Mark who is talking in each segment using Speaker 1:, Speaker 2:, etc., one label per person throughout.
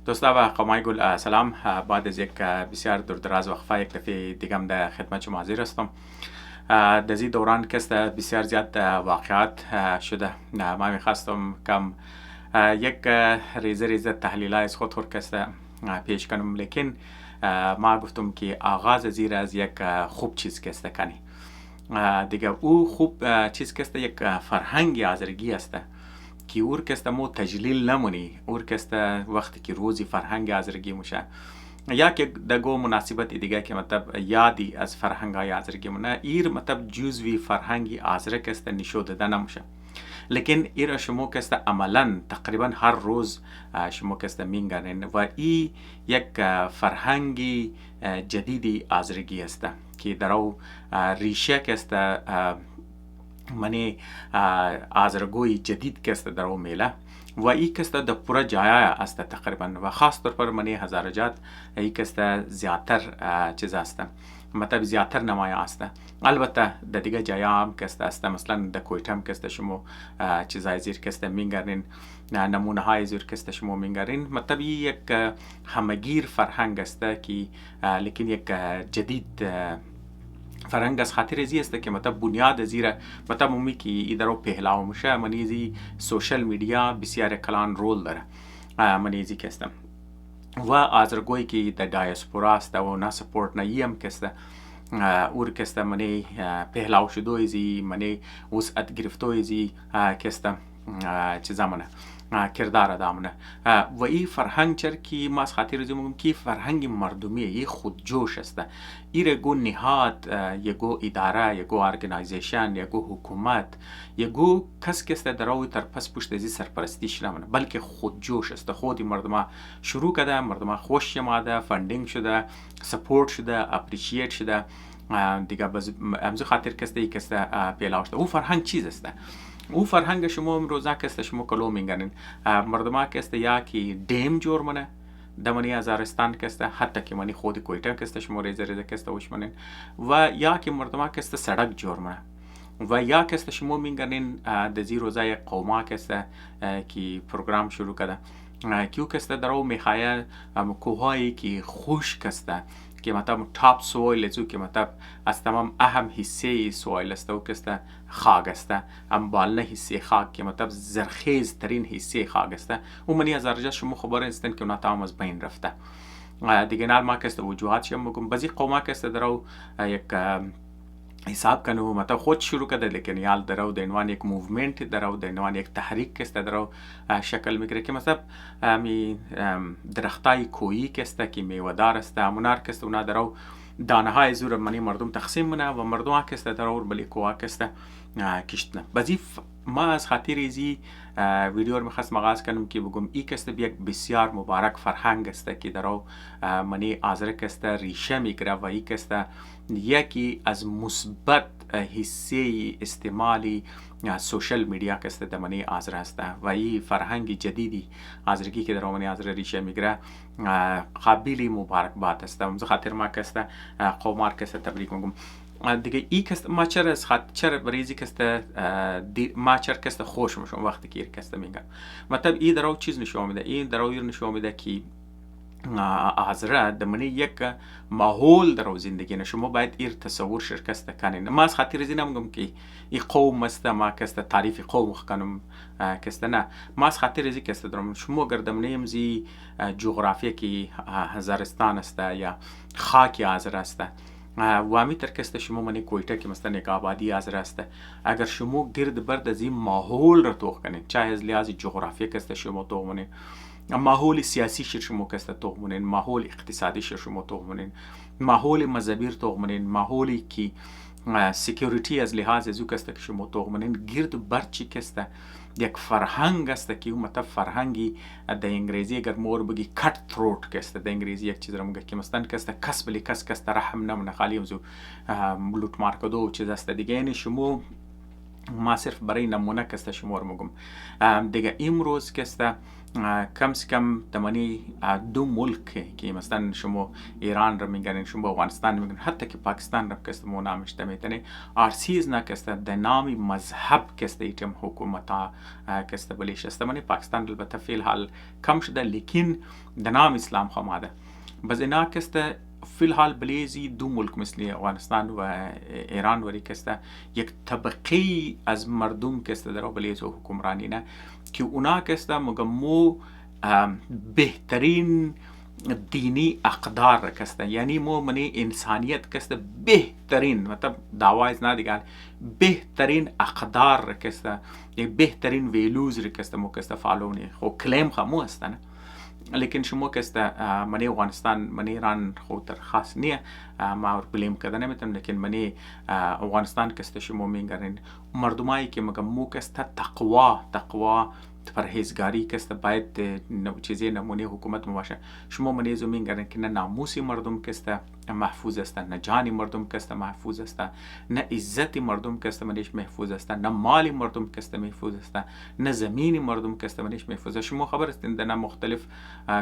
Speaker 1: دوستا و قومای گل سلام. بعد از یک بسیار دراز وقفه یک دفعه دیگم در خدمت شما حاضر هستم. در این دوران که بسیار زیاد واقعات شده، ما میخواستم کم یک ریزه تحلیل از خود که پیش کنم، لیکن ما گفتم که آغاز زیر از یک خوب چیز که کنی دیگه. او خوب چیز که یک فرهنگ آزرگی است که اور که مو تجلیل نمونی، اور که وقتی که روزی فرهنگ آزرگی میشه یا که دگو مناسبت دیگه که مطلب یادی از فرهنگ های آزرگی مونه، ایر مطلب جزوی فرهنگی آزره که نشون داده نمیشه. لیکن ایرا شما که عملا تقریبا هر روز شما که میگنین و ای یک فرهنگی جدیدی آزرگی است که در او ریشہ که منی آزرگوی جدید که در او میله و ای که در پورا جایا است تقریبا، و خاص طور پر منی هزارجات ای که زیادتر چیز است، مطلب زیادتر نمایه است. البته در دیگه جایا هم که است، مثلا در کویت هم که شما چیزای زیر که میگرین، نمونه های زیر که شما میگرین، مطلب یک همگیر فرهنگ است که لیکن یک جدید فرهنگ از خاطر ازی است که مطلب بنیاد زیر مطلب مومی که ایدارو پهلاو میشه. منیزی سوشل میڈیا بسیار کلان رول داره منیزی که است و آزرگوی که در دایسپورا است و نه سپورت نه ایم که است اور که است منی پهلاو شدو ازی منی وسعت گرفتو ازی که است چه زمانه کردار دامنه و این فرهنگ چر که ما از خاطر ازی میگم که فرهنگ مردمی ای خودجوش است. ایره گو نهاد، یگو اداره، یگو ارگنایزیشن، یگو حکومت، یگو کس که است در او تر پس پشت ازی سرپرستیش نمونه، بلکه خودجوش است. خودی مردم شروع کرده، مردم خوش جماده، فندینگ شده، سپورت شده، اپریشیت شده دیگه. امزی خاطر که است ای که است پیلاو شده. او فرهنگ چیز است؟ او فرهنگ شما امروزه که است شما کلو میگنین مردم که است یا که دیم جور منه دمانی ازارستان که است، حتی که منی خود کویتا که است شما ریزه که است وش منین، و یا که مردم که است سڑک جور منه، و یا که است شما میگنین دزی روزای قوما که است که پروگرام شروع کرده کیو که است درو میخواه کوهایی که خشک است که مطلب تاپ سویل ازو که مطلب از تمام اهم حصه سویل است و که است خاک است، ام بالنه حصه خاک که مطلب زرخیز ترین حصه خاک است. و منی از ارجاش شما خبر استن که اونا تمام از بین رفته دیگه. نال ما که است وجوهات شما مگم بزی قوما که است درو یک حساب کنو مطلب خود شروع کرده، لیکن یال درو د عنوان یک موومنت، درو د عنوان یک تحریک که است درو شکل میگیره که مثلا می درختای کویی که است که میوه‌دار است، منار که است اونا درو دانه های زور منی مردم تقسیم منه و مردم که است درو بلی کوه که است کشتنه. بزی ما از خاطر ازی ویدیو رو میخواستم آغاز کنم که بگم ای که است یک بسیار مبارک فرهنگ است که درو منی آزرہ که است ریشه میگیره و ای که است یکی از مثبت حصه استعمالی سوشل میڈیا که است در منی آزرہ است و این فرهنگ جدیدی آزرگی که در منی آزرہ ریشه میگیره قابلی مبارکباد است. امزی خاطر ما که است قوما که است تبریک میگم دیگه. ای که است ما چرا بریزی که است ما چرا که است خوش میشم وقتی که که است میگم مطلب ای درو چیز نشون میده، این درو نشون میده که آزرہ دمنی یک ماحول درو زندگی نه. شما باید ایر تصور شرکست کنین. ما از خاطر ازی نمیگم که این قوم است ما که است تعریف قوم کنم که است، نه. ما از خاطر ازی که است درم شما اگر دمنی امزی جغرافی که هزارستان است یا خاک آزرہ است و امی ترکست شما منی کویتا که مثلا یک آبادی آزرہ است، اگر شما گرد برد از این ماحول را توخ کنین، چاهه از لحاظ جغرافی که است شما توخ منین، ماحول سیاسی شما که است توخ منین، ماحول اقتصادی شما توخ منین، ماحول مذهبی توخ منین، ماحولی که سکیوریتی از لحاظ ازو که است که شما توخ منین، گرد برچی که است یک فرهنگ است که مطلب فرهنگی در انگلیسی اگر مور بگی کٹ تروت که است در انگلیسی یک چیز را میگه که مثلا که است کس بلی کس که است رحم نمونه، خالی امزو لوت مارکدو و چیز است دیگه. یعنی شما ما صرف برای نمونه که است شما رو میگم دیگه. امروز که است کم سے کم دمانی دو ملک که مثلا شما ایران را میگن، شما افغانستان میگن، حتی که پاکستان را کست مو نامش دمیتنه آرسیز نه کست د نامی مذهب کست ایتم حکومتا کست بلیش است. دمانی پاکستان البته فی الحال کم شده لیکن د نام اسلام خماده بس اینا کست فی الحال بلیزی دو ملک مثل افغانستان و ایران وری کست یک طبقی از مردم کست در بلیز و حکمرانی نه که اونا کست مو بهترین دینی اقدار کست، یعنی مو منی انسانیت کست بهترین مطلب دعوایز نه دیگر بهترین اقدار کست، یک بهترین ویلوز کست مو کست فالونی خو کلیم خمو هستن. لیکن شما کست منی افغانستان منی ایران خود در خاص نیه ما بلیم کردن نمیتونم، لیکن منی افغانستان کست شما میگرین مردمایی که مگم مو کست تقوا پرهیزگاری کست باید چیزی نمونه حکومت باشه. شما منیزو میگرین که نه ناموسی مردم کست محفوظ است، نه جانی مردم کست محفوظ است، نه عزت مردم کست منیش محفوظ است، نه مال مردم کست محفوظ است، نه زمین مردم کست منیش محفوظ است. شما خبر است نه مختلف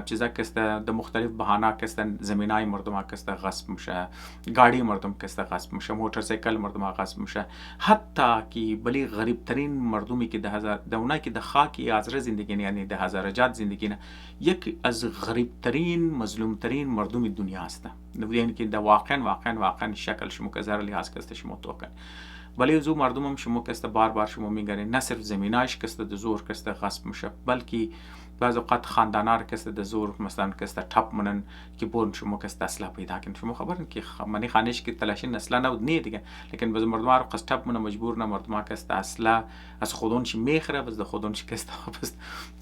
Speaker 1: چیزا کست د مختلف بهانه کست زمینای مردم کست غصب میشه، گاڑی مردم کست غصب میشه، موتورسیکل مردم غصب میشه، حتی کی بلی غریب ترین مردمی که د اونایی که د خاکی عصرے زندگی نه، یعنی د هزارجات زندگی نه، یک از غریب ترین مظلوم ترین مردم دنیا است. یعنی که د واقعا شکل شما که زر لحاظ کست شما تو کن. ولی زو مردمم شما کست بار شما میگرین نه صرف زمینایش کست د زور کست غصب میشه، بلکه بعض اوقات خاندانار کست د زور مثلا کست ټپ منن که بون شما کست اسلحه پیدا کن. شما خبرن که منی خانش که تلاشی نسلا نبود نه دیگه، لیکن بعض مردم رو قصد ټپ منن مجبور نه مردم کست اسلحه از خودونش میخره، بعض خودونش کست واپس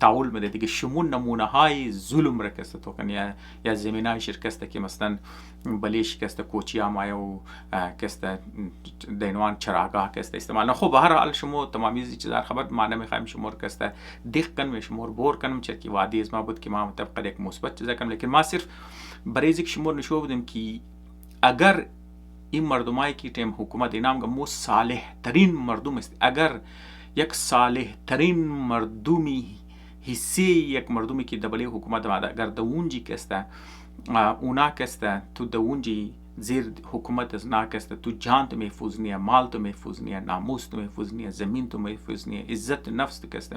Speaker 1: تعول میده دیگه. شما نمونه های ظلم را کست تو کن یا زمینای شرکست که مثلا بلیش کست کوچیا مایا و کست دینوان چراگاه کست استعمال. خب به هر حال شما تمامی چیزا خبر ما نمیخوایم شما رو کست دیخ کنم شما رو بور کنم چرکی وادی از ما بود که ما طبق یک مثبت چیزا کنم، لیکن ما صرف برای ذکر شما نشو بودیم که اگر این مردمایی که تیم حکومت اینام که مو صالح ترین مردم است، اگر یک صالح ترین مردمی حصه یک مردمی که دبلی حکومت ماده اگر دونجی کسته اونا کسته تو دونجی زیر حکومت از ناکسته تو جان تو محفوظ نیه، مال تو محفوظ نیه، ناموس تو محفوظ نیه، زمین تو محفوظ نیه، عزت نفس تو کسته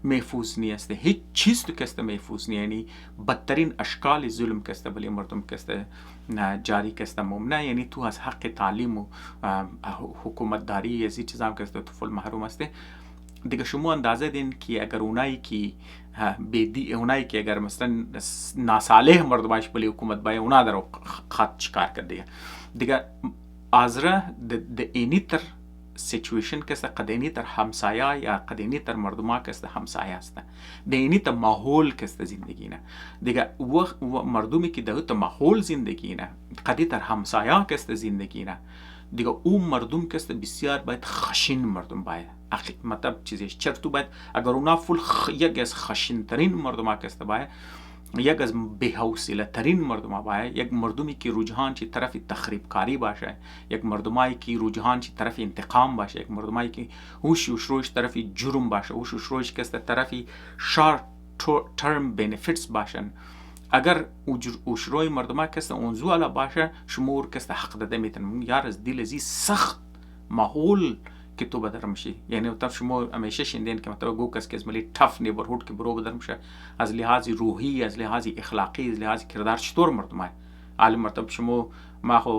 Speaker 1: محفوظ نیه است، هیچ چیز تو کسته محفوظ نیه. یعنی بدترین اشکال ظلم کسته بلی مردم کسته جاری کسته ممنع، یعنی تو از حق تعلیم و حکومت داری از این چیزام کسته تو فل محروم است دیگه. شما اندازه دین که اگر اونایی که اگر مثلا ناصالح مردمش بلی حکومت بای اونا در خط چکار کرده دیگه آزرہ د اینی تر سیچویشن کسته قدینی تر همسایه یا قدینی تر مردما کسته همسایه است، د اینی تر ماحول کسته زندگی نه دیگه و مردمی که ده تا ماحول زندگی نه قدی تر همسایه کسته زندگی نه دیگه اون مردم کسته بسیار باید خشین مردم باید مطلب چیزیش چرتو باید اگر اونا فول یک از خشین ترین مردم ها کسته باید، یک از بی‌حوصله ترین مردم ها باید، یک مردمی که رجحان چی طرف تخریب کاری باشه، یک مردمایی که رجحان چی طرف انتقام باشه، یک مردمایی که هوش و شروعش طرف جرم باشه، هوش و شروعش کسته طرف شارت ترم بینفیتس باشن. اگر اوشروی مردم کسته اونزو علا باشه شمور کسته حق داده میتن یار از دل ازی سخت ماحول که تو بدر میشی. یعنی طب شما همیشه شنیدین که مثلا گو کس که از ملی ټف نیبرهود که برو بدر میشه از لحاظ روحی، از لحاظ اخلاقی، از لحاظ کردار چطور مردمه عالم مرتب شما ما خو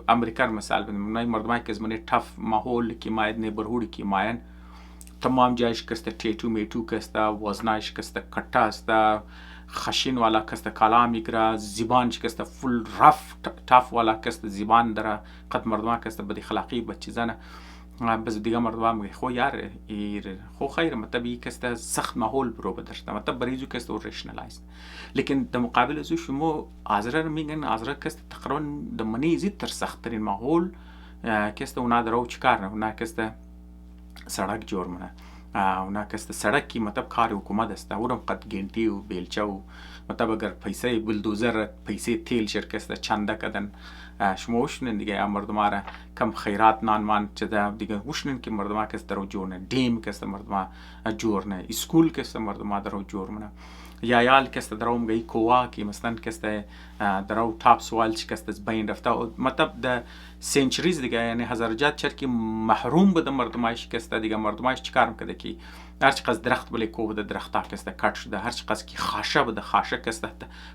Speaker 1: امریکا مثال بدم نه مردمه که از ملی ټف ماحول که ماید نیبرهود که ماین تمام جایش کسته ټیټو میټو کسته وزنایش کسته کټه است خشین والا کسته کلام میگره زبان کسته فل رف ټاف والا کسته زبان داره قد مردمه کسته بد اخلاقی بد چیزانه بس دیگه مردم میگه خو یار خو خیر مطلب یک کسته سخت ماحول برو بدرشته مطلب بریزو کسته ریشنالایز. لیکن در مقابل ازو شما آزرہ میگن آزرہ کسته تقریبا در منی زید تر سخت ترین ماحول کسته اونا درو چکار نه اونا کسته سړک جوړ منه اونا کسته سړک کی مطلب کار حکومت است اورم قد گنتی و بیلچه و مطلب اگر پیسه بلدوزر پیسه تیل شرکسته چنده کدن شما وشنن دیگه مردم را کم خیرات نان مان چده دیگه وشنن که مردم کس درو جوړ نه، ډیم کس مردم جوړ نه، اسکول کس مردم درو جوړ نه یا یال کست دروم گی قوما که مثلا کست درو تاپ سوال چی کست از بین رفته و مطلب ده سنچریز دیگه، یعنی هزارجات چر که محروم بده مردمایش کست دیگه مردمایش چیکار میکرده که هرچی قصد درخت بله کو بده درختا کست کٹ شده، هرچی قصد که خاشه بده خاشه کست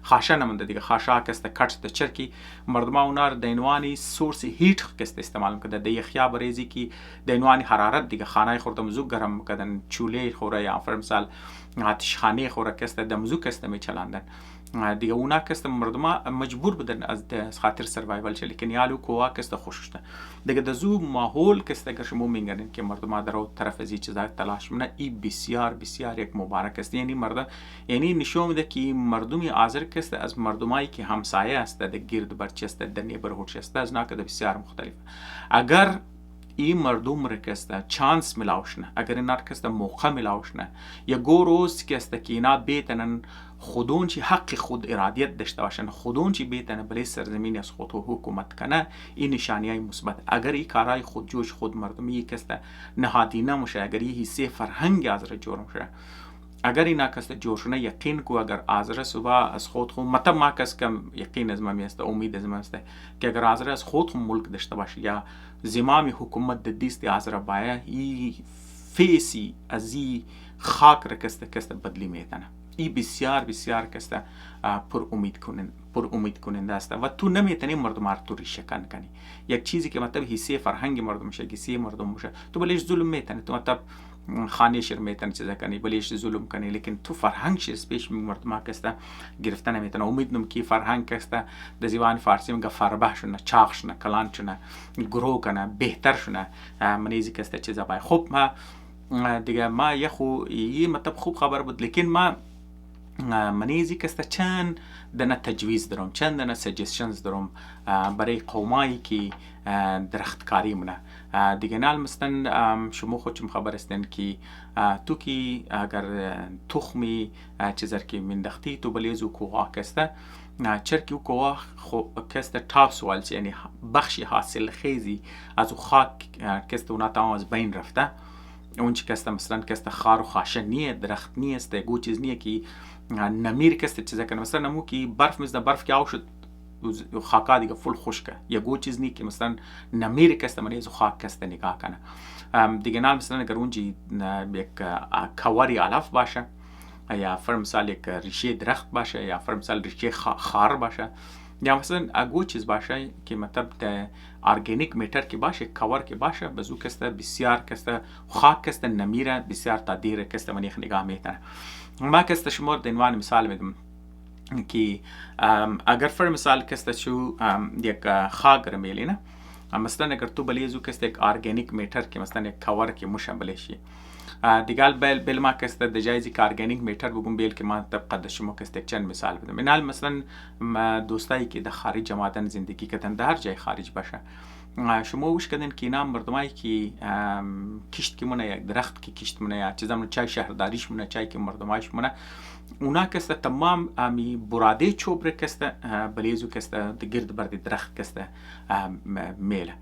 Speaker 1: خاشه نمونده دیگه خاشه کست کٹ شده، چر که مردما اونار دینوانی سورس هیت کست استعمال میکرده، ده یخیا بریزی که دینوانی حرارت دیگه خانه خورده مزو گرم میکردن، چوله خوره یا فرمثال آتش خانه خوره کست دمزو کست میچلاندن دیگه، اونا کست مردما مجبور بدن از خاطر سروایوال چه، لیکن یالو قوا کست خوششته دیگه دزو ماحول کست اگر شما میگنین که مردما درو طرف از این چیزا تلاش منه، ای بسیار بسیار یک مبارک است. یعنی مردم یعنی نشون میده که مردمی آزر کست از مردمایی که همسایه است در گرد برچ است در نیبرهود است از ناکده بسیار مختلف. اگر این مردم را کست چانس ملاوشنه، اگر اینا کست موقع ملاوشنه یا گو روز کست که اینا بیتنن خودون چی حق خود ارادیت داشته باشن، خودون چی بیتنه بله سرزمینی از خود حکومت کنه، این نشانی های مثبت. اگر این کارهای خودجوش خود مردمی کست نهادینه مشه، اگر این حصه فرهنگ آزرہ جور مشه، اگر اینا کست جوشونه یقین کو اگر آزرہ صبح از خود خود مطلب ما کس کم یقین از ما است، امید از ما است که اگر آزرہ از خود خود ملک داشته باشه یا زمام حکومت د دیست آزرہ بایا ای فیسی از ای خاک را کست بدلی میتنه. ای بسیار بسیار کست پر امید کننده است و تو نمیتونی مردم رو ریشه کنی. یک چیزی که مطلب حصه فرهنگ مردم شه، حصه مردم باشه، تو بلیش ظلم میتنی، تو مطلب خانه شر میتن چیزا کنی بلیش ظلم کنی، لیکن تو فرهنگ شر پیش مردم کست گرفته نمیتونه. امید نم کی فرهنگ کست د زبان فارسی میگه فربه شونه، چاق شونه، کلان شونه، گرو کنه، بهتر شونه، منیزی کست چیزا بای. خب ما دیگه ما یه مطلب خوب خبر بود، لیکن ما منیزی کست چند دنه تجویز دروم، چند دنه سجستشنز دروم برای قومایی که درختکاری منه دیگه. نال مثلا شما خودشم خبر استن که تو که اگر تخمی چیزر که مندختی تو بلیزو کوها کسته چرکی و کوها کسته تاپ سوال چه، یعنی بخشی حاصل خیزی از او خاک کسته اونا تمام از بین رفته. اون چی کسته مثلا کسته خار و خاشه نیه، درخت نیه است، گو چیز نیه که نمیر کسته چیزا کنه. مثلا نمو که برف مثلا برف که آو شد خاکا دیگه فل خشکه، یا گو چیز نیه که مثلا نمیر کسته منیزو خاک کسته نگاه کنه دیگه. نال مثلا اگر اونجی یک کواری علف باشه یا فرمثال یک ریشه درخت باشه یا فرمثال ریشه خار باشه یا مثلا اگو چیز باشه که مطلب ده ارگانیک میتر که باشه، کور که باشه، بزو کسته بسیار کسته خاک کسته نمیره بسیار تادیر کسته منیخ نگاه میتنه. ما کسته شمار دنوان مثال میدم که اگر فرمثال کسته شو یک خاک رمیلی نه، مثلا اگر تو بلیزو کسته یک ارگانیک میتر که مثلا یک کور که مشابه شی دیگال بل ما کسته د جایزی که ارگانیک میتر بگم بیل که ما طبقه د شما کسته چند مثال بدم. اینال مثلا دوستایی که د خارج جماعتن زندگی کردن در جای خارج باشه، شما وش کردن که اینا مردمایی که کشت که مونه، یک درخت که کشت مونه یا چیزا مونه، چای شهرداریش مونه، چای که مردمایش مونه، اونا کسته تمام امی براده چوبره کسته بلیزو کسته د گرد برد درخت کسته میله.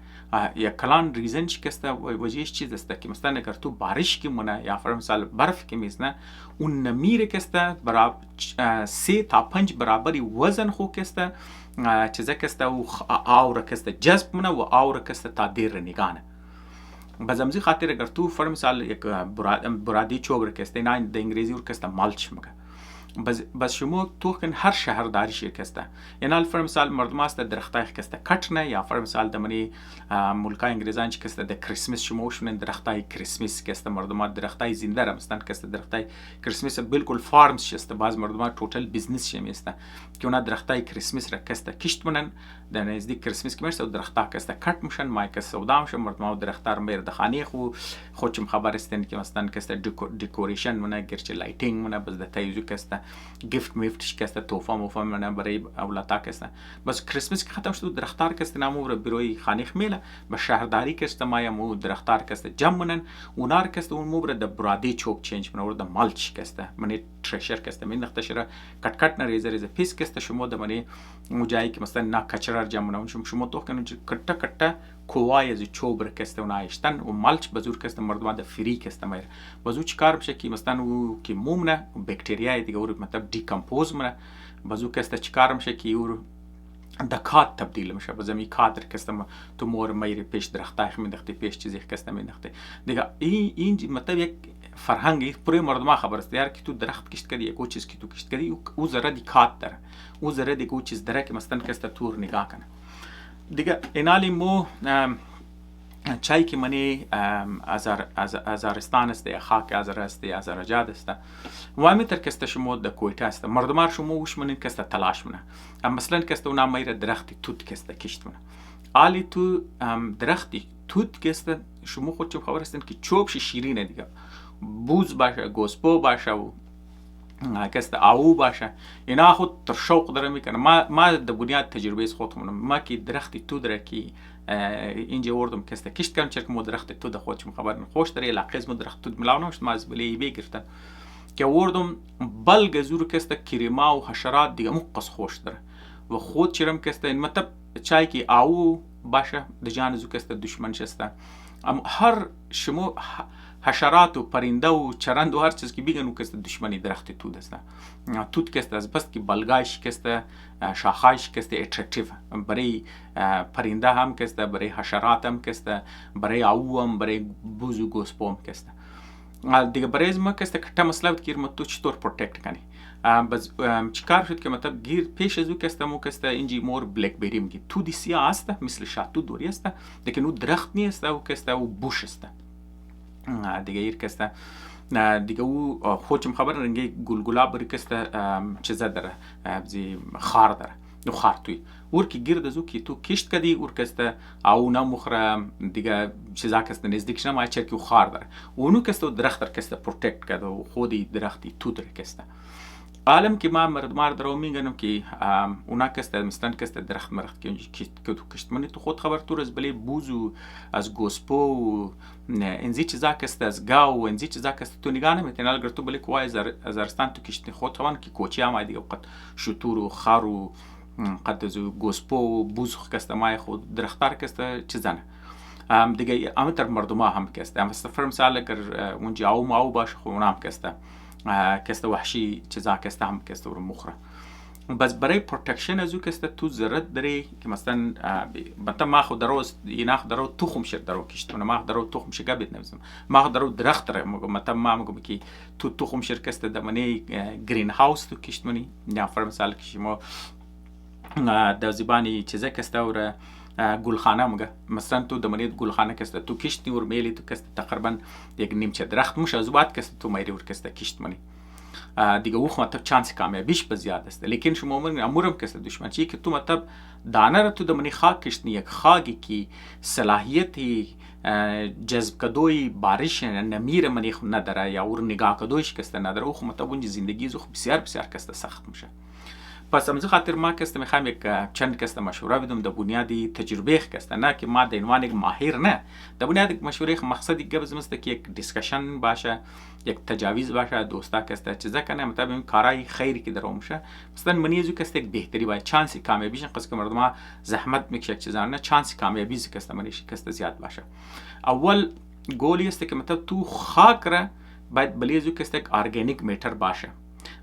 Speaker 1: یا کلان ریزن چی کسته وجهش چیز است که مثلا اگر تو بارش کی مونه یا فرمثال برف کی میزنه، اون نمیر کسته برابر 3 تا 5 برابری وزن خو کسته چیزا کسته و آور کسته جذب مونه و آور کسته تادیر نگانه. باز امزی خاطر اگر تو فرمثال یک برادی چوبر کسته، اینا د انگلیسی ور کسته مالچ میگه. بس شما تو کن هر شهرداری شرکسته، یعنی فرمثال مردم است درختای کسته کٹ نه، یا فرمثال دمنی ملکای انگلیزان چی کسته د کریسمس شما وشون درختای کریسمس کسته مردم درختای زنده را مثلا کسته درختای کریسمس بالکل فارمز شسته، باز مردم توتال بیزنس شمیسته که اونا درختای کریسمس را کسته کشت منن در نزدیک کریسمس که میشه درختا کسته کٹ مشن مایک سودام شون مردم درختار میر دخانی خودشم خبر استن که مثلا کسته دکوریشن منه، گرچه لایتینگ منه، بس د تایزو کسته گفت میفتش کسته توفا موفا منه برای اولاتا کسته. بس کریسمس که ختم شد درختار کسته نامو رو بروی خانیخ میله به شهرداری کسته مایا مو درختار کسته جمع منن اونار کسته اون مو بر د برادی چوب چینج منه ور د مالچ کسته منی ترشر کسته من نختشره کٹ کٹ نه ریزه ریزه پیس کسته شما د منی مو جایی که مثلا نا کچرار جمع منه شما تو کنن کټه کټه کوای از چوبر کسته و نایشتن و مالچ بزور کسته مردم ده فری کسته مایر بزو چیکار بشه که مثلا او که مومنه بکتریای دیگه اور مطلب دیکامپوز منه بزو کسته چیکار میشه که اور د کاد تبدیل میشه به زمین کادر کستم تو مور میری پیش درختای مینداختی پیش چیزی کستم مینداختی دیگه این مطلب یک فرهنگی پروی مردم خبر است یار که تو درخت کشت کردی یک چیز که تو کشت کردی او ذره دی کاد داره او ذره دیگه چیز داره که مثلا کست تور نگاه کنه دیگه اینالی مو چایی که منی ازارستان است یا خاک آزرہ است یا آزرجاد است و همیتر کست شما د کویته است مردمار شما وش منین کست تلاش منه مثلا کست اونا میر درختی توت کست کشت منه آلی تو درختی توت کست شما خود چه خبر هستین که چوبش شیرینه دیگه بوز باشه گوسپو باشه و کست آو باشه اینا خود تر شوق داره میکنه ما د بنیاد تجربه خود منم ما که درختی تو داره که اینجا وردم کسته کشت کردم چرا که ما درخت تو ده خودشم خبر خوش داره علاقه ما درخت تو ملاو نشد ما از بلی بگرفتم که وردم بلگ زور کسته کریما و حشرات دیگه مقص خوش داره و خود چرم کسته این مطلب چای که آو باشه دجان زو کسته دشمن شسته اما هر شما حشرات و پرنده و چرند و هر چیز که بگن و کسته دشمنی درخت تو دسته توت کسته از بس که بلگایش کسته شاخایش کسته اترکتیو برای پرنده هم کسته برای حشرات هم کسته برای آو هم برای بوز و گوسپو هم کسته دیگه برای از ما کسته کتا مسئله که ما تو چطور پروتکت کنی بس چیکار شد که مطلب گیر پیش از او کسته مو کسته اینجی مور بلک بیری میگی تو دی سیاه هسته مثل شاتو دوری هسته لیکن او درخت نیسته او کسته او بوش هسته دیگه ایر کسته دیگه او خودشم خبر رنگی گلگلاب بری کسته چیزه داره بزی خار داره نو خار توی اور که گیر دزو که تو کشت کدی اور کسته او نمخره دیگه چیزا کسته نزدیکش نمای چر که او خار داره اونو کسته درخت در کسته پروتکت کرده و خودی درختی تو داره کسته عالم که ما مردمار درو میگنم که اونا کسته مثلا کسته درخت مرخت که تو کشت منی تو خود خبر تو از بلی بوزو از گوسپو و انزی چیزا کسته از گاو و انزی چیزا کسته تو نگاه نمیتونی الگر تو بلی کوای ازارستان تو کشت خود خبر که کوچی هم دیگه قد شطور و خار و قد از گوسپو و بوز کسته مای خود درختار کسته چیزانه دیگه امتر مردما هم کسته ام استفر مثال اگر اونجا او ما او باش خو اونام کسته وحشی چیزا کسته هم کسته ور مخره بس برای پروتکشن ازو کسته تو ضرورت داری که مثلا ما خود دروز اینا خود درو تخم شر درو کشت ما خود درو تخم شگا بیت نمیزم ما خود درو درخت داره مثلا ما میگم که تو تخم شر کسته دمنه گرین هاوس تو کشت منی یا فرض مثال که شما د زبانی چیزا کسته ور گلخانه مگه مثلا تو دمنید گلخانه کسته تو کشتی ور میلی تو کسته تقریبا یک نیمچه درخت مش از بعد کسته تو میری ور کسته کشت منی دیگه او مطلب چانس کامیابیش بزیاد است لیکن شما امورم کسته دشمن چی که تو مطلب دانه رو تو دمنی خاک کشتنی یک خاکی کی صلاحیتی جذب کدوی بارش نمیر منی خو نداره یا ور نگاه کدویش کسته نداره او مطلب اون زندگی زو بسیار بسیار کسته سخت میشه پس امزی خاطر ما کسته میخوام یک چند کسته مشوره بدم در بنیادی تجربه کسته نه که ما در عنوان یک ماهر نه در بنیاد مشوره مقصدی گبز مثل که یک دیسکشن باشه یک تجاویز باشه دوستا کسته چیزا کنه مطلب این کارهای خیری که دروم شه مثلا منی ازو کسته یک بهتری باشه چانسی کامیابیش قصد که مردم زحمت میکشه چیزا نه چانسی کامیابی کسته منیش کسته زیاد باشه اول گولی است که مطلب تو خاک را باید بلی ازو کسته یک ارگانیک میتر باشه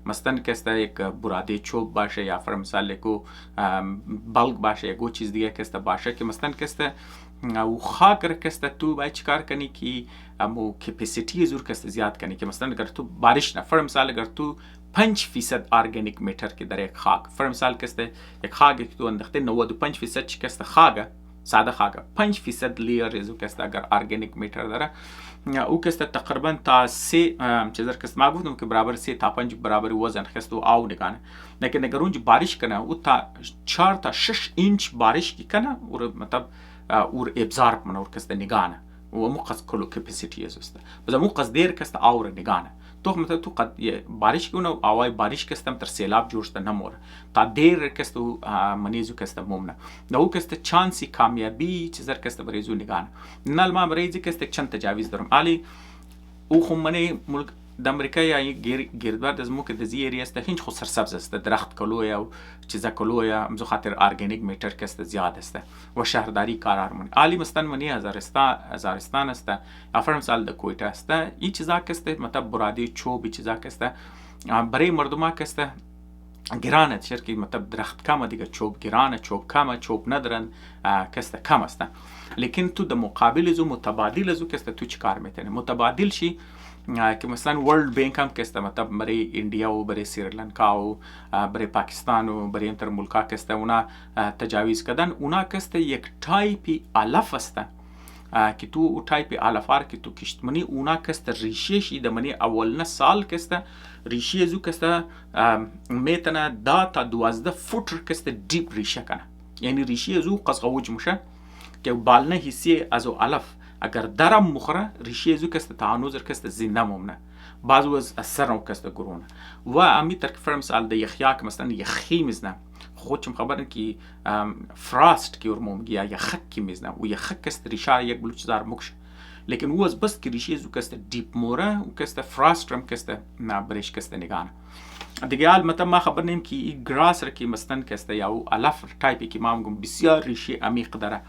Speaker 1: مثلا کسته یک براده چوب باشه یا فر مثال کو بلگ باشه یا چیز دیگه کسته باشه که مثلا کسته او خاک را کسته تو باید چیکار کنی که امو کپاسیتی زور کسته زیاد کنی که مثلا اگر تو بارش نه فر مثال اگر تو 5% ارگانیک میتر که در یک خاک فر مثال کسته یک خاک که تو انداخته 95% چی کسته خاکه ساده خاکه 5% لیر ازو کسته اگر ارگانیک میتر داره او کسته تقریبا تا 3 چیزر کسته ما گفتم که برابر 3 تا 5 برابر وزن خسته او نگانه لیکن اگر اونج بارش کنه او تا 4 تا 6 اینچ بارش کی کنه اور مطلب اور ابزار منور کسته نگانه و مقص کلو کپاسیتی ازسته بس مقص دیر کسته اور نگانه تو مثلا تو قد بارش کنه اوای بارش کستم تر سیلاب جوړسته نمور تا دیر کستو منیزو کسته مومنه نو کسته چانسی کامیابی چیزر کسته بریزو نگانه نال ما بریزی کسته چند تجاویز دارم علی او خو منی ملک د امریکا یا گردبر از مو که دزی ایری است هیچ خود سرسبز است، درخت کلوه یا چیزا کلوه یا امزو خاطر ارگانیک میتر کست زیاد است و شهرداری کارار منی عالی مستن منی هزارستان است افرم سال د کویت است این چیزا کست مطلب برادی چوب چیزا کست برای مردما کست گرانه شرکی مطلب درخت کم دیگه چوب گرانه چوب کم چوب ندارن کست کم است. لیکن تو د مقابل زو متبادل زو کست تو چیکار میتونی متبادل شی که مثلا ورلد بانک هم کسته مطلب برای انڈیا و برای سریلانکا و برای پاکستان و برای انتر ملکا کسته اونا تجاویز کردن اونا کسته یک تایپی علف است که تو تایپی علفار که تو کشتمنی اونا کسته ریشه شی د منی اولنه سال کسته ریشه زو کسته میتنه دا تا 12 فوت کسته دیپ ریشه کنه یعنی ریشه زو قزغوج میشه که بالنه حصه از علف اگر درم مخره ریشه زو کست تعنوزر کست زنده ممنه بعضو از سرم کست گرونه و امی ترک فرمس آل ده یخیا که مثلا یخی میزنه خودشم خبرن که فراست که ارموم گیا یخک کی میزنه و یخک کست ریشه یک بلوچ زار مکشه لیکن او از بس که ریشه زو کست دیپ موره و کست فراست رم کست برش کست نگانه دیگه حال مثلا ما خبر نیم که این گراس را که مثلا کست یا او علف تایپی که ما میگم بسیار ریشه عمیق داره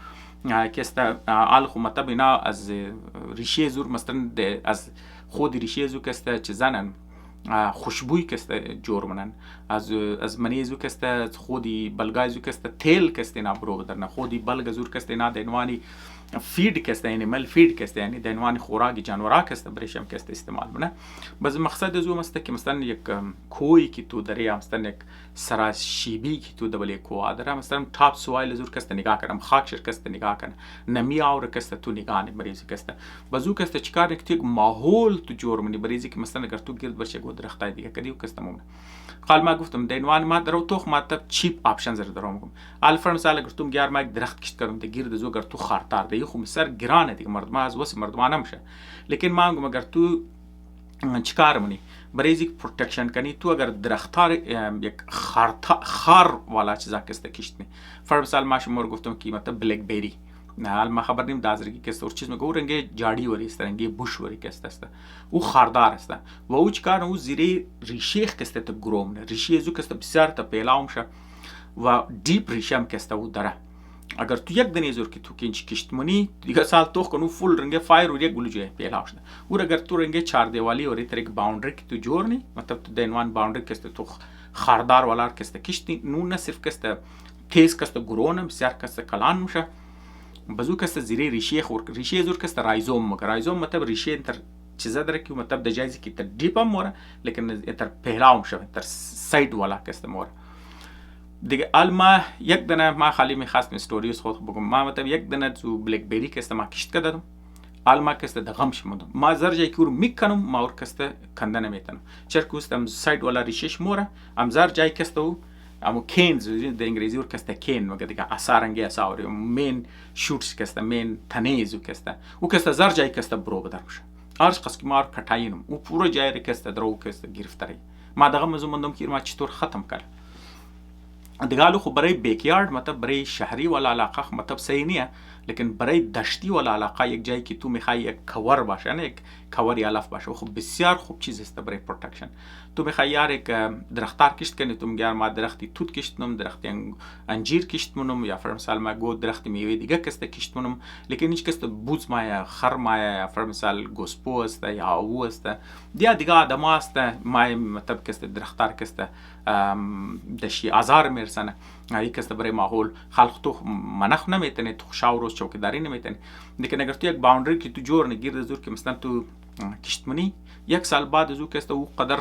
Speaker 1: کسته آل خو مطلب اینا از ریشه زور مثلا از خود ریشه زور کسته چه زنن خوشبوی کسته جور منن از منی زور کسته خودی بلگای زور کسته تیل کسته اینا برو بدرن خودی بلگ زور کسته اینا دینوانی فید کسته یعنی مل فید کسته یعنی دینوانی خوراک جانورا کسته برشم کسته استعمال منه بس مقصد زو مسته که مثلا یک کوی کی تو دریا مثلا یک سراشیبی کی تو دبل کو ادرا مثلا تاپ سوایل زور کسته نگاه کنم خاک شر کسته نگاه کنه نمی اور کسته تو نگاه نه مریض کسته بازو کسته چیکار یک تو ماحول تو جور منی مریضی که مثلا اگر تو گرد برشه گو درختای دیگه کدیو کسته مون قال ما گفتم دینوان ما درو توخ ما تب چیپ آپشن زر دروم گم الفر مثلا گفتم گیار ما درخت کشت کردم ده گرد زو گر تو خارتار ده خو مسر گرانه دیگه مردم از وس مردمان نمیشه لیکن ما گم اگر تو چیکار منی بریزی پروتکشن کنی تو اگر درختار یک خار والا چیزا کسته کشت می فر مثال ما شما گفتم که مطلب بلک بیری حال ما خبر نیم دازرگی کسته اور چیز میگه او رنگه جاڑی وری است رنگه بوش وری کسته است او خاردار است و او چیکار او زیره ریشه کسته تا گروم نه ریشه زو کسته بسیار تا پیلاوم شه و دیپ ریشه هم کسته او داره اگر تو یک دنه زور که تو کینچ کشتمنی دیگه سال توخ کنو فول رنگه فایر و یک گلوجه پیلاوش نه اور اگر تو رنگه چار دیوالی اور تر یک باونڈری که تو جور نی مطلب تو دینوان باونڈری کسته تو خاردار والا کسته کشتی نو نه صرف کسته تیز کسته گرونه بسیار کسته کلان میشه بازو کسته زیره ریشه خور ریشه زور کسته رایزوم مگر رایزوم مطلب ریشه انتر چیزا داره که مطلب د جایزی که تر دیپ هم موره لیکن انتر پهلاوم شوه تر ساید والا کسته موره دیگه ال ما یک دنه ما خالی میخواستم استوریوس خود بگم ما مطلب یک دنه تو بلک بیری کسته ما کشت کردم ال ما کسته دغم شمدم ما زرجای کور میکنم ما اور کسته کندنه میتنم چرکوستم ساید والا ریشش موره ام زرجای کسته او امو کینز د انگلیسی ور کسته کین مگه دیگه اسارنگی اساوری مین شوتس کسته مین تنیزو کسته او کسته زرجای کسته برو بدرمش آرش قسکی مار کټاینم او پورو جای کسته درو کسته گرفتاری ما دغه مزومندم که ما چطور ختم کرد دیگه خو برای بیکیارد مطلب برای شهری والا علاقه مطلب صحیح نیه لیکن برای دشتی والا علاقه یک جایی که تو میخوای یک کور باشه یعنی یک کوری علف باشه خب بسیار خوب چیز است برای پروتکشن تو میخوای یار یک درختار کشت کنی تو میگی ما درختی توت کشتم درختی انجیر کشتمونم یا فرمثال ما گو درختی میوه دیگه کسته کشتمونم لیکن هیچ کس بوز مایا خر مایا یا فرمثال گوسپو است یا او است دیگه آدم است ما مطلب کسته درختار کسته دشی آزار میرسنه ای کسته برای ماحول خلق تو منخ نمیتونه تو شاوروز چوکیداری نمیتونه لیکن اگر تو یک باونڈری که تو جور نگیر زور که مثلا تو کشتمنی یک سال بعد زو کسته او قدر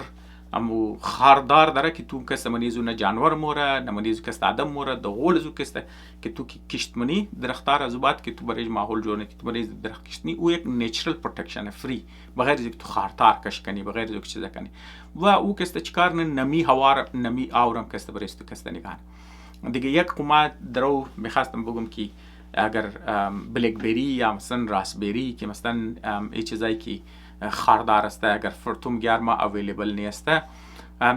Speaker 1: امو خاردار داره که تو کسته منیزو نه جانور موره نه منیزو کسته آدم موره د غول زو کسته که تو کشتمنی درختار از بعد که تو برای ماحول جور نه که تو برای درخت کشتنی او یک نیچرال پروتکشن فری بغیر از تو خارتار کش کنی بغیر از چیزا کنی و او کسته چیکار نه نمی هوار نمی آورم کسته برای تو کسته نگان دیگه یک قوما درو میخواستم بگم که اگر بلک بری یا مثلا راسبری که مثلا ای چیزایی که خاردار است اگر فرتوم گرما اویلیبل نیست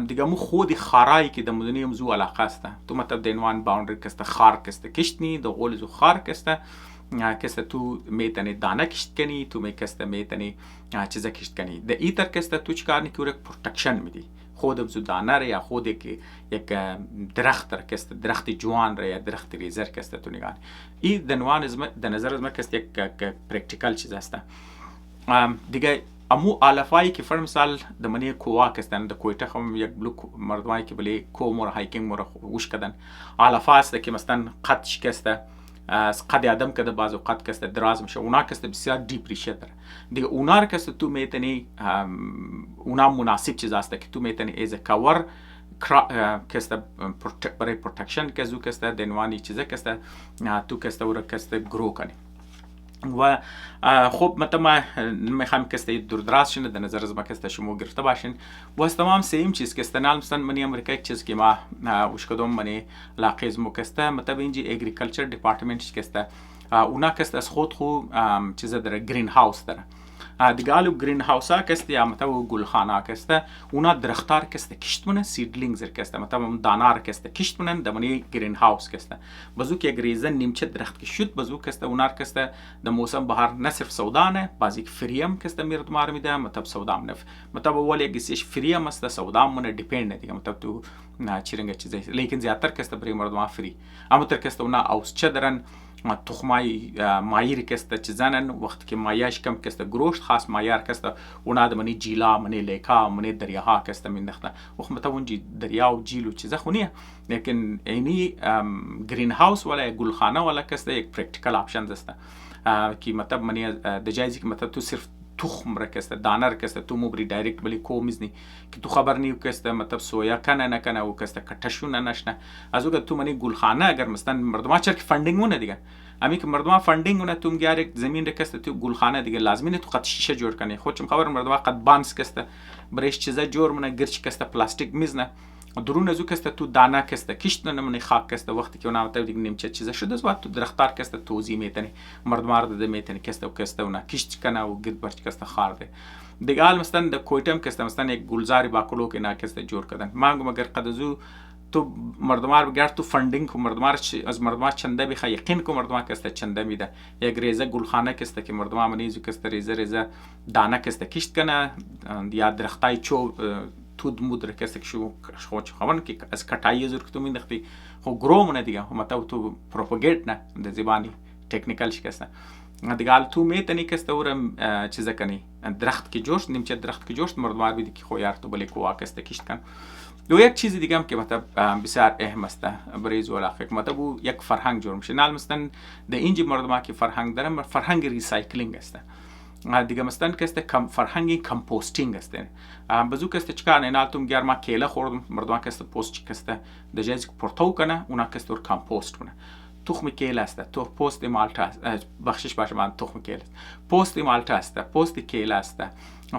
Speaker 1: دیگه مو خودی خارایی که د مدنیم زو علاقه است تو مطلب دینوان باونډری کسته خار کسته کشتنی د غول زو خار کسته تو میتونی دانه کشت کنی، تو میتونی چیزا کشت کنی. در این طرح تو چیکار میکنی؟ پروتکشن میدی خود زو دانه را یا خود یک درخت را درخت جوان را یا درخت ریزه را تو نگاه. این در نظر از ما یک پرکتیکال چیز است. دیگه امو علفایی که فر مثال د منی کووا کستن د کویته خم یک بلوک مردمایی که بلی کوم و هایکینگ مر وش کدن علفا است که مثلا قد شکسته از قد آدم کده بعض اوقات کسته دراز میشه، اونا کسته بسیار دیپ ریشه داره دیگه. اونا رو کسته تو میتونی اونا مناسب چیز است که تو میتونی ایز کور کسته برای پروتکشن که زو کسته دنوانی چیزه کسته تو کسته و رو کسته گرو کنی. و خب مثلا ما میخوام کسته دراز شنه در نظر از ما کسته شما گرفته باشین. و از تمام سیم چیز کسته نال مثلا منی امریکا یک چیز که ما وش کدوم منی لاقیز مو کسته مثلا اینجی اگریکلچر دیپارتمنت کسته اونا کسته از خود خو چیز داره گرین هاوس داره دیگه. الو گرین هاوس ها کسته یا مثلا گلخانه کسته اونا درختار کسته کشت منه سیدلینگز کسته مثلا دانار کسته کشت منه دمنی گرین هاوس کسته بازو که گریزن نیمچه درخت کشید بازو کسته اونار کسته د موسم بهار نه صرف سودانه بازی فریم کسته میرد مار میده مطلب سودام نف مطلب ولی گسیش فریم است سودام منه دیپند دیگه مطلب تو چیرنگ چیزی لیکن زیادتر کسته بری مردم فری اما تر کسته اونا اوس چدرن تخمای مایر کسته چیزانن وقت که مایاش کم کسته گروشت خاص مایار کسته اونا د منی جیلا منی لیکا منی دریاها کسته میندخته وقت مطلب اونجی دریا و جیل و چیزا خونیه. لیکن اینی گرین هاوس ولا گلخانه ولا کسته یک پرکتیکال آپشن است که مطلب منی د جایزی که مطلب تو صرف تخم رکسته دانه رکسته تو مبری دایرکت بلی کومیز نی که تو خبر نیو کسته مطلب سویا کنه نه کنه و کسته کټشونه نشنه از وګه تو منی گلخانه اگر مثلا مردما چرک فندینگ ونه دیگه امی که مردما فندینگ ونه تو میگه یک زمین رکسته تو گلخانه دیگه لازمی نه تو قط شیشه جوړ کنی خودم خبر مردما قط بانس کسته برش چیزا جوړ منه گرچ کسته پلاستیک میزنه درون ازو کسته تو دانه کسته کشت نمونه خاک کسته وقتی که اونا مطلب دیگه نیمچه چیزا شده از تو درختار کسته توزی میتنی مردمار ده میتنی کسته و کسته اونا کشت کنه و گرد برچ کسته خارده دیگه حال مثلا ده کویتم کسته مثلا یک گلزاری باکلو که نا کسته جور کردن مانگو مگر قدزو تو مردمار بگرد تو فندینگ کو مردمار از مردمار چنده بخواه یقین کو مردمار کسته چنده میده یک ریزه گلخانه کسته که مردمار منیزو کسته ریزه دانه کسته کشت کنه یا درختای چو تود مودر کسی که شو خواهن که از کتایی زور که تو میندختی خو گرو منه دیگه هم تو پروپاگیت نه در زبانی تکنیکال شکسته دیگه حال تو میتونی کسته ورم چیزا کنی درخت که جوشت نیمچه درخت که جوشت مردمار بیدی که خو یار تو بلی کوا کسته کشت کن. دو یک چیزی دیگه هم که مطلب بسیار اهم است برای زولاخه مطلب یک فرهنگ جور میشه نال مثلا در اینجی مردما که فرهنگ دارن فرهنگ ریسایکلینگ است دیگه مثلا کسته فرهنگی کمپوستینگ است بازو کسته چکار نه نالتم گرما کیله خوردم مردم کسته پوست کسته د جایز پورتو کنه اونا کسته ور کمپوست کنه تخم کیله است تو پوست مالتا است بخشش باشه من تخم کیله پوست مالتا است پوست کیله است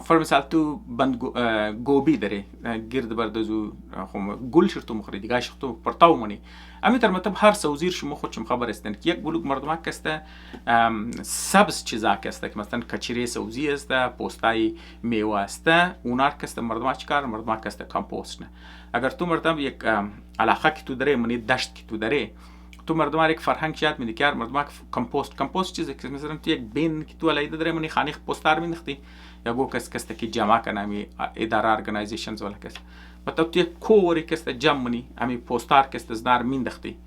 Speaker 1: فر مثال تو بند گوبی داره گرد بردازو خم گل شرطو مخری دیگه شرطو پرتاو منی امی تر مطلب هر سوزیر شما خودشم خبر استن که یک بلوک مردم کسته سبز چیزا کسته که مثلا کچری سوزی است پوستای میوه است اونار کسته مردم چیکار مردم کسته کمپوست نه. اگر تو مردم یک علاقه که تو داره منی دشت که تو داره تو مردم یک فرهنگ شاید میدی که مردم کمپوست چیزی که مثلا تو یک بین که تو علیده داره منی خانه پوستار میندختی یا گو کسته که جمع کنه می اداره ارگانایزیشنز ولا کس مطلب تو یک کوری کسته جمع منی امی پوستار کسته زنار میندختی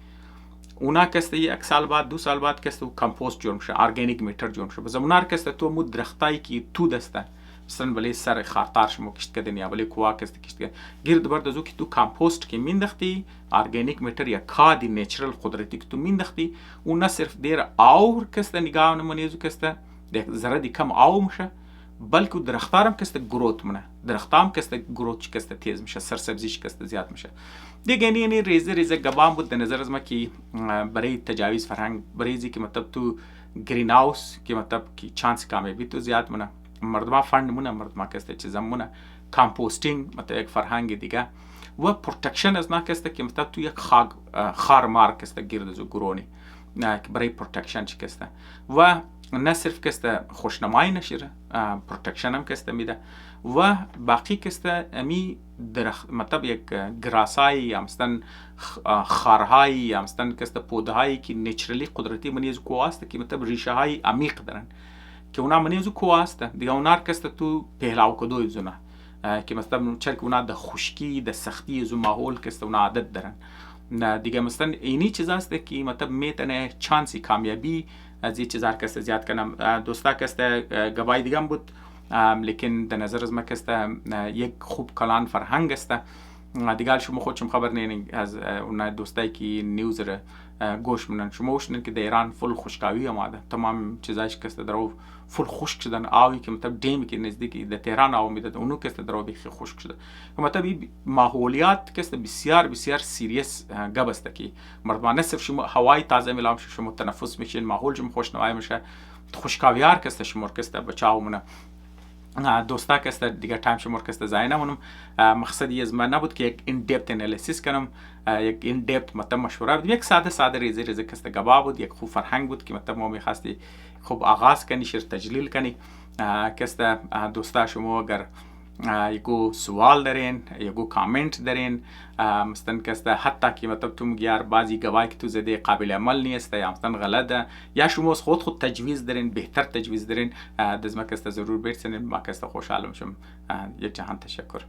Speaker 1: اونا کسته یک سال بعد دو سال بعد کسته کمپوست جور میشه ارگانیک میتر جور میشه بزمونار کسته تو مود درختایی که تو دسته مثلا ولی سر خاطر شما کشت کردن یا ولی کوا کسته کشت کردن گرد برد ازو که تو کمپوست که میندختی ارگانیک میتر یا کادی نیچرال قدرتی که تو میندختی اون نه صرف دیر آور کسته نگاه نمونیزو کسته ذره دی کم آو میشه بلکه درختارم کسته گروت منه درختام کسته گروت کسته تیز میشه سرسبزیش کسته زیاد میشه دیگه یعنی ریزه گبام بود در نظر از ما که برای تجاویز فرهنگ برای که مطلب تو گرین هاوس که مطلب که چانس کامیابی تو زیاد منه مردما فند منه مردما کسته چیزا منه کمپوستینگ مطلب یک فرهنگ دیگه و پروتکشن از نه کسته که مطلب تو یک خار مار کسته گرد زو گرونی برای پروتکشن چی کسته و نه صرف که خوشنمایی نشیره، پروتکشن هم که میده و باقی که امی درخت مطلب یک گراسایی یا مثلا خارهایی یا مثلا که پودهایی که نیچرلی قدرتی منیز کواسته که مطلب ریشه های عمیق دارن که اونا منیزو کواسته دیگه اونا که تو پهلاو کدوی زونه که مثلا چرا که اونا د خشکی د سختی از ماحول که اونا عادت دارن نه دیگه مثلا اینی چیز است که مطلب میتونه چانسی کامیابی از این چیزا که زیاد کنم. دوستا که گواهی دیگه بود لیکن در نظر از ما که یک خوب کلان فرهنگ است دیگه شما خودشم خبر نین از اون دوستایی که نیوز رو گوش میدن شما وشنن که در ایران فل خشکاوی آماده تمام چیزایش که درو فل خشک شدن آوی که مطلب دیمی که نزدیکی در تهران آو میداد اونو که درو بیخی خشک شده مطلب ماحولیات که بسیار بسیار سیریس گپ است که مردم نه صرف شما هوای تازه میلام شما تنفس میشین ماحول شما خوشنوای میشه خشکاویار که شما که بچاو منه دوستا که دیگه تایم شما که زای نمونم مقصدی از من نبود که یک این دپت انالیسیس کنم یک این دپت مطلب مشوره بود یک ساده ریزه که گواه بود یک خوب فرهنگ بود که مطلب ما میخواستی خوب آغاز کنی شیر تجلیل کنی که دوستا شما اگر یکو سوال دارین یکو کامنت دارین مثلا که حتی که مطلب تو میگیار بعضی گواهی که تو زده قابل عمل نیست یا مثلا غلطه یا شما خود تجویز دارین بهتر تجویز دارین دزما که ضرور برسونین ما که خوشحال میشم. یک جهان تشکر.